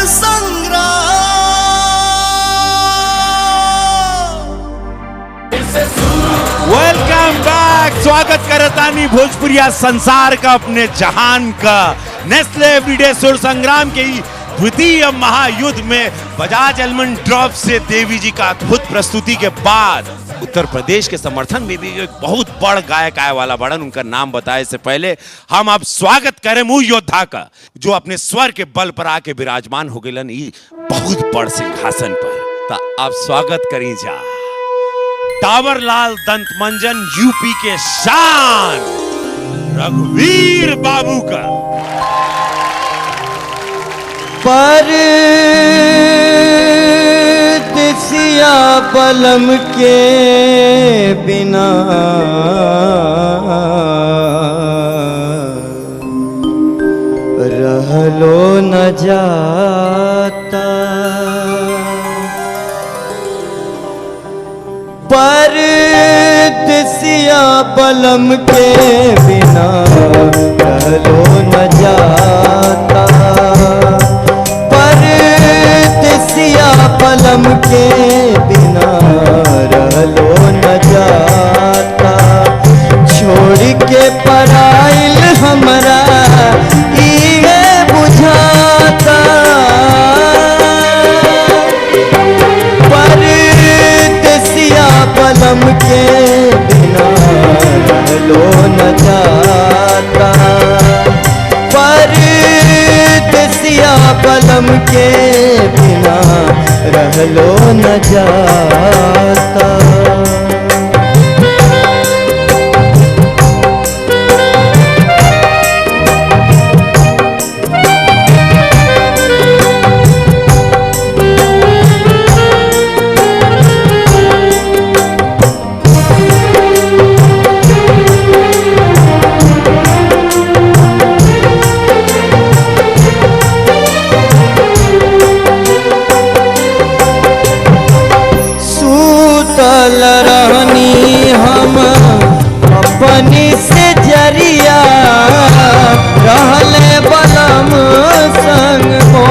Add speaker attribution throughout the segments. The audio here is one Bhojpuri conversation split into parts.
Speaker 1: संग्राम।
Speaker 2: Welcome bank. स्वागत करतानी भोजपुरिया संसार का अपने जहान का नेस्ले एवरीडे सुर संग्राम के द्वितीय महायुद्ध में बजाज एलमंड ड्रॉप से देवी जी का अद्भुत प्रस्तुति के बाद उत्तर प्रदेश के समर्थन में भी एक बहुत बड़ गायक आए वाला बड़न। उनका नाम बताए से पहले हम अब स्वागत करें मुंह योद्धा का, जो अपने स्वर के बल पर आके विराजमान हो गए बहुत बड़ सिंहासन पर। तो आप स्वागत करी जा टावरलाल दंतमंजन यूपी के शान रघुवीर बाबू का।
Speaker 3: परदेसिया बलम के बिना रहलो न जाता। परदेसिया बलम के बिना रहलो न जाता। परदेसिया बलम के बिना रहलो न जाता। छोड़ के पराइल हमरा इहे बुझाता। परदेसिया बलम के बिना रहलो न जाता। परदेसिया बलम के बिना रहलो न जाता। रहनी हम अपनी से जरिया रहले बलम संग हो।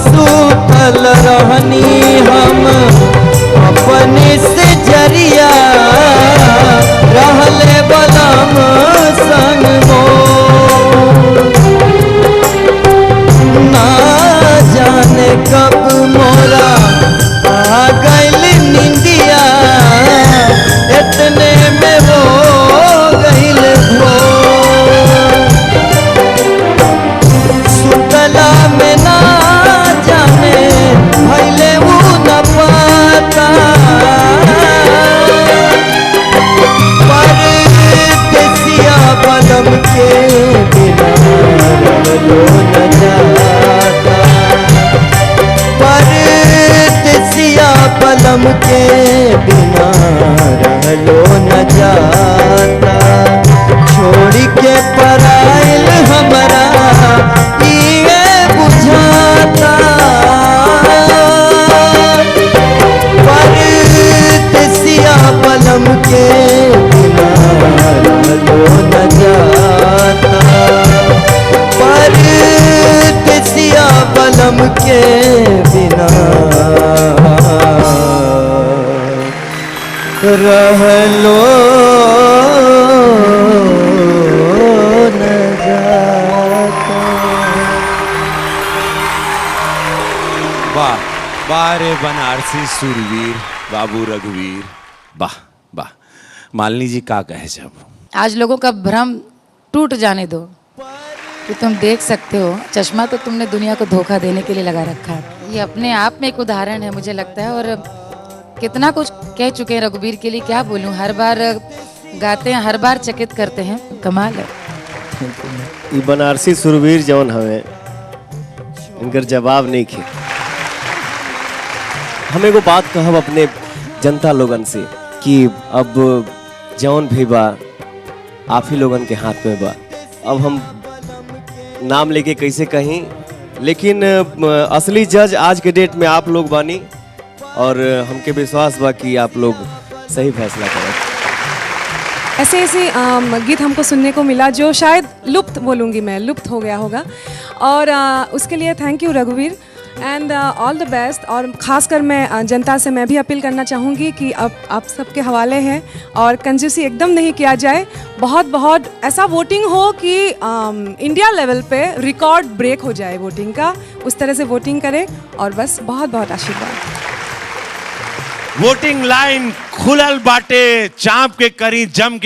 Speaker 3: सुतल रहनी हम अपनी से जरिया रहले बलम संग हो। ना जाने कब मोरा आ गइल निंदिया, इतने में हो गइल भोर। सुतला में ना जाने भइले उ न पाता। परदेसिया बलम के बिना रहलो न जाता। परदेसिया बलम के बिना रहलो न जाता। छोड़ के पराइल हमरा इहे बुझाता। परदेसिया बलम के बिना रहलो न जाता। परदेसिया बलम के बिना रहलो न जाता।
Speaker 2: वाह वाह रे बनारसी सुरवीर बाबू रघुवीर, वाह वाह। मालिनी जी का कहे जब
Speaker 4: आज लोगों का भ्रम टूट जाने दो कि तुम देख सकते हो। चश्मा तो तुमने दुनिया को धोखा देने के लिए लगा रखा है। ये अपने आप में एक उदाहरण है मुझे लगता है। और कितना कुछ कह चुके हैं रघुवीर के लिए, क्या बोलूं। हर बार गाते हैं, हर बार चकित करते हैं, कमाल है।
Speaker 3: ये बनारसी सुरवीर जौन हवे इनकर जवाब नहीं खे। हम एगो बात कहब अपने जनता लोगन से कि अब जौन भी बा आप ही लोगन के हाथ में बा। अब हम नाम लेके कैसे कहीं, लेकिन असली जज आज के डेट में आप लोग बानी। और हमके विश्वास बा कि आप लोग सही फैसला करें।
Speaker 1: ऐसे ऐसे गीत हमको सुनने को मिला जो शायद लुप्त बोलूँगी मैं, लुप्त हो गया होगा, और उसके लिए थैंक यू रघुवीर एंड ऑल द बेस्ट। और ख़ासकर मैं जनता से मैं भी अपील करना चाहूँगी कि अब आप सबके हवाले हैं और कंजूसी एकदम नहीं किया जाए। बहुत बहुत ऐसा वोटिंग हो कि इंडिया लेवल पे रिकॉर्ड ब्रेक हो जाए वोटिंग का, उस तरह से वोटिंग करें और बस बहुत बहुत आशीर्वाद।
Speaker 2: वोटिंग लाइन खुलल बाटे, चाप के करी जम के